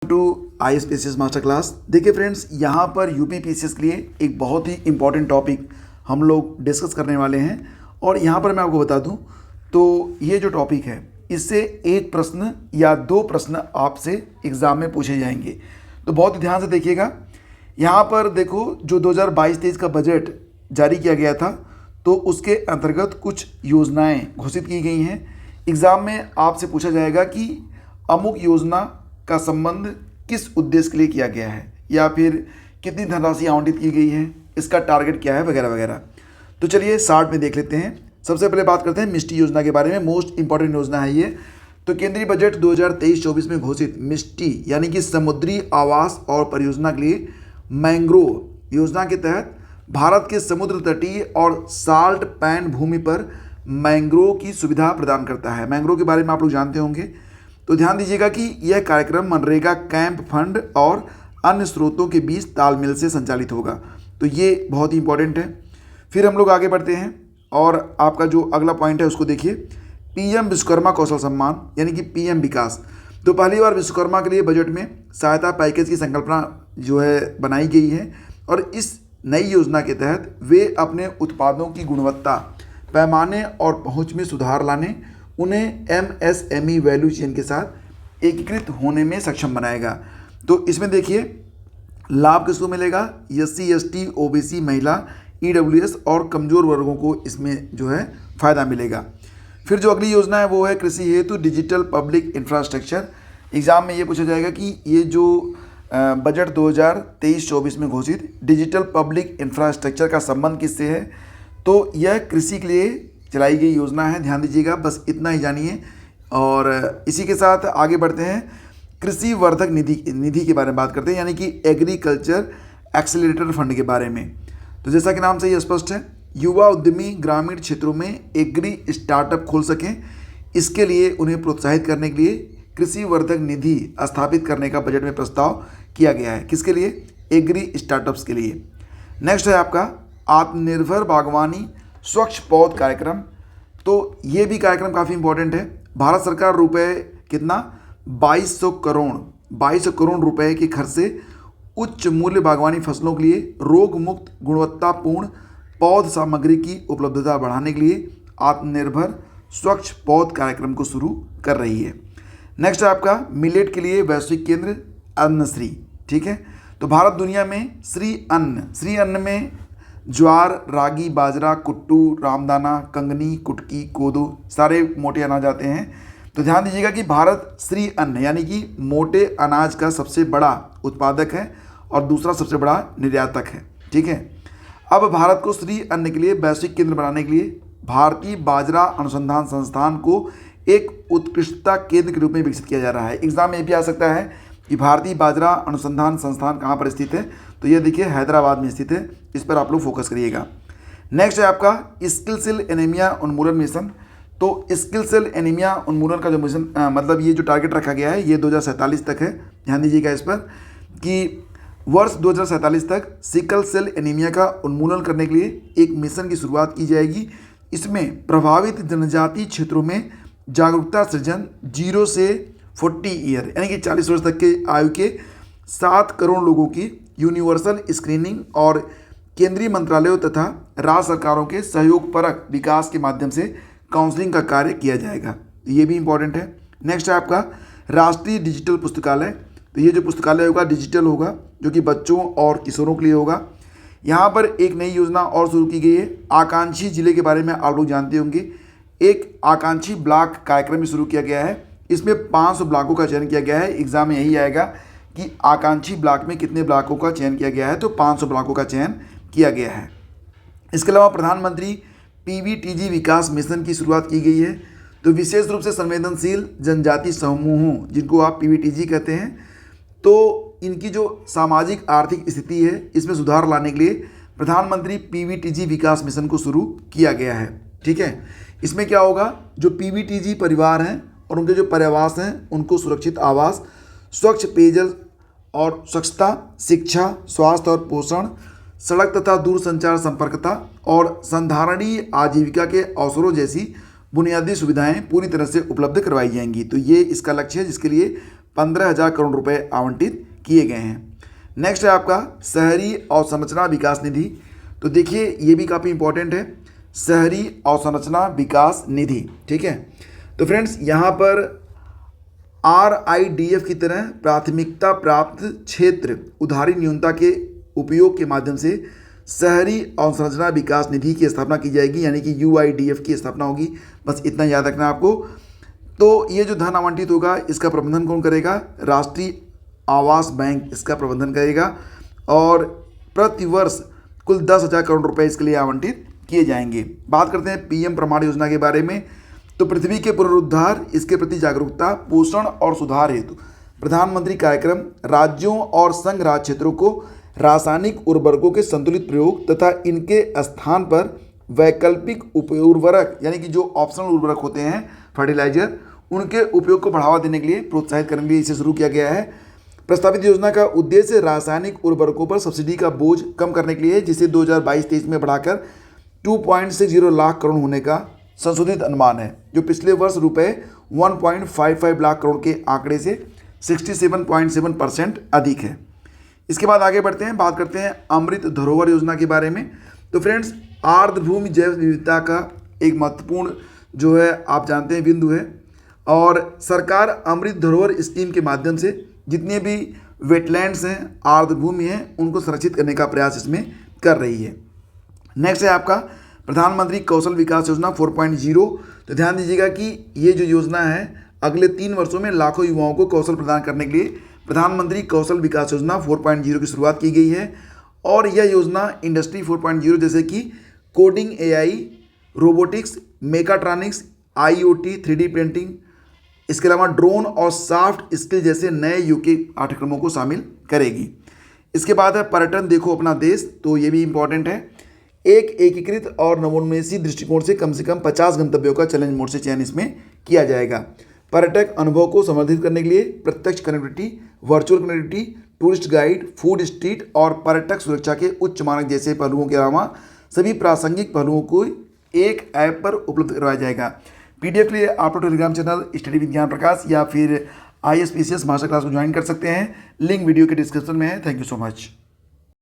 To ISPCS master class. देखिए friends, यहाँ पर UPPCS के लिए एक बहुत ही इम्पॉर्टेंट टॉपिक हम लोग डिस्कस करने वाले हैं। और यहाँ पर मैं आपको बता दूँ तो ये जो टॉपिक है इससे एक प्रश्न या दो प्रश्न आपसे एग्ज़ाम में पूछे जाएंगे, तो बहुत ही ध्यान से देखिएगा। यहाँ पर देखो, जो 2022-23 का बजट जारी किया गया था तो उसके अंतर्गत कुछ योजनाएं घोषित की गई हैं। एग्ज़ाम में आपसे पूछा जाएगा कि अमुक योजना का संबंध किस उद्देश्य के लिए किया गया है, या फिर कितनी धनराशि आवंटित की गई है, इसका टारगेट क्या है, वगैरह वगैरह। तो चलिए शार्ट में देख लेते हैं। सबसे पहले बात करते हैं मिष्टी योजना के बारे में। मोस्ट इंपॉर्टेंट योजना है ये। तो केंद्रीय बजट 2023-24 में घोषित मिष्टी यानी कि समुद्री आवास और परियोजना के लिए मैंग्रोव योजना के तहत भारत के समुद्र तटीय और साल्ट पैन भूमि पर मैंग्रोव की सुविधा प्रदान करता है। मैंग्रोव के बारे में आप लोग जानते होंगे। तो ध्यान दीजिएगा कि यह कार्यक्रम मनरेगा कैंप फंड और अन्य स्रोतों के बीच तालमेल से संचालित होगा। तो ये बहुत ही इंपॉर्टेंट है। फिर हम लोग आगे बढ़ते हैं और आपका जो अगला पॉइंट है उसको देखिए। PM विश्वकर्मा कौशल सम्मान यानी कि PM विकास। तो पहली बार विश्वकर्मा के लिए बजट में सहायता पैकेज की संकल्पना जो है बनाई गई है, और इस नई योजना के तहत वे अपने उत्पादों की गुणवत्ता, पैमाने और पहुंच में सुधार लाने, उन्हें MSME वैल्यू चेन के साथ एकीकृत होने में सक्षम बनाएगा। तो इसमें देखिए लाभ किसको मिलेगा? SC ST OBC महिला, EWS और कमज़ोर वर्गों को इसमें जो है फ़ायदा मिलेगा। फिर जो अगली योजना है वो है कृषि हेतु डिजिटल पब्लिक इंफ्रास्ट्रक्चर। एग्ज़ाम में ये पूछा जाएगा कि ये जो बजट 2023-24 में घोषित डिजिटल पब्लिक इंफ्रास्ट्रक्चर का संबंध किससे है? तो यह कृषि के लिए चलाई गई योजना है। ध्यान दीजिएगा, बस इतना ही जानिए। और इसी के साथ आगे बढ़ते हैं। कृषि वर्धक निधि के बारे में बात करते हैं, यानी कि एग्रीकल्चर एक्सेलरेटर फंड के बारे में। तो जैसा कि नाम से ही स्पष्ट है, युवा उद्यमी ग्रामीण क्षेत्रों में एग्री स्टार्टअप खोल सकें, इसके लिए उन्हें प्रोत्साहित करने के लिए कृषि वर्धक निधि स्थापित करने का बजट में प्रस्ताव किया गया है। किसके लिए? एग्री स्टार्टअप्स के लिए। नेक्स्ट है आपका आत्मनिर्भर बागवानी स्वच्छ पौध कार्यक्रम। तो ये भी कार्यक्रम काफ़ी इंपॉर्टेंट है। भारत सरकार रुपए कितना 2200 करोड़ रुपए के खर्च से उच्च मूल्य बागवानी फसलों के लिए रोग मुक्त गुणवत्तापूर्ण पौध सामग्री की उपलब्धता बढ़ाने के लिए आत्मनिर्भर स्वच्छ पौध कार्यक्रम को शुरू कर रही है। नेक्स्ट है आपका मिलेट के लिए वैश्विक केंद्र अन्नश्री। ठीक है, तो भारत दुनिया में श्री अन्न में ज्वार, रागी, बाजरा, कुट्टू, रामदाना, कंगनी, कुटकी, कोदो सारे मोटे अनाज आते हैं। तो ध्यान दीजिएगा कि भारत श्री अन्न यानी कि मोटे अनाज का सबसे बड़ा उत्पादक है और दूसरा सबसे बड़ा निर्यातक है। ठीक है, अब भारत को श्री अन्न के लिए वैश्विक केंद्र बनाने के लिए भारतीय बाजरा अनुसंधान संस्थान को एक उत्कृष्टता केंद्र के रूप में विकसित किया जा रहा है। एग्जाम में भी आ सकता है कि भारतीय बाजरा अनुसंधान संस्थान कहाँ पर स्थित है? तो ये देखिए हैदराबाद में स्थित है। इस पर आप लोग फोकस करिएगा। नेक्स्ट है आपका स्किल सेल एनीमिया उन्मूलन मिशन। तो स्किल सेल एनीमिया उन्मूलन का जो मिशन मतलब ये जो टारगेट रखा गया है ये 2047 तक है। ध्यान दीजिएगा इस पर कि वर्ष 2047 तक सिकल सेल एनीमिया का उन्मूलन करने के लिए एक मिशन की शुरुआत की जाएगी। इसमें प्रभावित जनजातीय क्षेत्रों में जागरूकता सृजन 0 से 40 ईयर यानी कि 40 वर्ष तक के आयु के 7 करोड़ लोगों की यूनिवर्सल स्क्रीनिंग और केंद्रीय मंत्रालयों तथा राज्य सरकारों के सहयोगपरक विकास के माध्यम से काउंसलिंग का कार्य किया जाएगा। ये भी इंपॉर्टेंट है। नेक्स्ट है आपका राष्ट्रीय डिजिटल पुस्तकालय। तो ये जो पुस्तकालय होगा डिजिटल होगा, जो कि बच्चों और किशोरों के लिए होगा। यहाँ पर एक नई योजना और शुरू की गई है। आकांक्षी जिले के बारे में आप लोग जानते होंगे। एक आकांक्षी ब्लॉक कार्यक्रम भी शुरू किया गया है। इसमें 500 ब्लॉकों का चयन किया गया है। एग्जाम में यही आएगा कि आकांक्षी ब्लॉक में कितने ब्लॉकों का चयन किया गया है, तो 500 ब्लॉकों का चयन किया गया है। इसके अलावा प्रधानमंत्री PVTG विकास मिशन की शुरुआत की गई है। तो विशेष रूप से संवेदनशील जनजाति समूहों, जिनको आप PVTG कहते हैं, तो इनकी जो सामाजिक आर्थिक स्थिति है इसमें सुधार लाने के लिए प्रधानमंत्री PVTG विकास मिशन को शुरू किया गया है। ठीक है, इसमें क्या होगा, जो PVTG परिवार हैं और उनके जो पर्यावास हैं उनको सुरक्षित आवास, स्वच्छ पेयजल और स्वच्छता, शिक्षा, स्वास्थ्य और पोषण, सड़क तथा दूरसंचार संपर्कता और संधारणीय आजीविका के अवसरों जैसी बुनियादी सुविधाएं पूरी तरह से उपलब्ध करवाई जाएंगी। तो ये इसका लक्ष्य है जिसके लिए 15,000 करोड़ रुपए आवंटित किए गए हैं। नेक्स्ट है आपका शहरी अवसंरचना विकास निधि। तो देखिए ये भी काफ़ी इंपॉर्टेंट है, शहरी अवसंरचना विकास निधि। ठीक है, तो फ्रेंड्स यहाँ पर RIDF की तरह प्राथमिकता प्राप्त क्षेत्र उधारी न्यूनता के उपयोग के माध्यम से शहरी अवसंरचना विकास निधि की स्थापना की जाएगी, यानी कि UIDF की स्थापना होगी। बस इतना याद रखना आपको। तो ये जो धन आवंटित होगा इसका प्रबंधन कौन करेगा? राष्ट्रीय आवास बैंक इसका प्रबंधन करेगा और प्रतिवर्ष कुल 10,000 करोड़ रुपए इसके लिए आवंटित किए जाएंगे। बात करते हैं PM प्रमाण योजना के बारे में। तो पृथ्वी के पुनरुद्धार, इसके प्रति जागरूकता, पोषण और सुधार हेतु प्रधानमंत्री कार्यक्रम राज्यों और संघ राज्य क्षेत्रों को रासायनिक उर्वरकों के संतुलित प्रयोग तथा इनके स्थान पर वैकल्पिक उर्वरक यानी कि जो ऑप्शनल उर्वरक होते हैं फर्टिलाइजर, उनके उपयोग को बढ़ावा देने के लिए प्रोत्साहित करने के लिए इसे शुरू किया गया है। प्रस्तावित योजना का उद्देश्य रासायनिक उर्वरकों पर सब्सिडी का बोझ कम करने के लिए, जिसे 2022-23 में बढ़ाकर 2.60 लाख करोड़ होने का संशोधित अनुमान है, जो पिछले वर्ष रुपए 1.55 लाख करोड़ के आंकड़े से 67.7% अधिक है। इसके बाद आगे बढ़ते हैं, बात करते हैं अमृत धरोहर योजना के बारे में। तो फ्रेंड्स आर्द्रभूमि जैव विविधता का एक महत्वपूर्ण जो है आप जानते हैं बिंदु है, और सरकार अमृत धरोहर स्कीम के माध्यम से जितने भी वेटलैंड्स हैं, आर्द्रभूमि हैं, उनको संरक्षित करने का प्रयास इसमें कर रही है। नेक्स्ट है आपका प्रधानमंत्री कौशल विकास योजना 4.0। तो ध्यान दीजिएगा कि ये जो योजना है अगले 3 वर्षों में लाखों युवाओं को कौशल प्रदान करने के लिए प्रधानमंत्री कौशल विकास योजना 4.0 की शुरुआत की गई है। और यह योजना इंडस्ट्री 4.0 जैसे कि coding, AI, robotics, mechatronics, IoT, 3D printing, इसके अलावा ड्रोन और सॉफ्ट स्किल जैसे नए युग के पाठ्यक्रमों को शामिल करेगी। इसके बाद है पर्यटन देखो अपना देश। तो ये भी इम्पॉर्टेंट है। एक एकीकृत और नवोन्मेषी दृष्टिकोण से कम 50 गंतव्यों का चैलेंज मोड से चयन इसमें किया जाएगा। पर्यटक अनुभव को समर्थित करने के लिए प्रत्यक्ष connectivity, virtual connectivity, tourist guide, food street और पर्यटक सुरक्षा के उच्च मानक जैसे पहलुओं के अलावा सभी प्रासंगिक पहलुओं को एक ऐप पर उपलब्ध करवाया जाएगा। PDF के लिए आप टेलीग्राम चैनल स्टडी विज्ञान प्रकाश या फिर ISPCS मास्टर क्लास को ज्वाइन कर सकते हैं। लिंक वीडियो के डिस्क्रिप्शन में है। Thank you so much.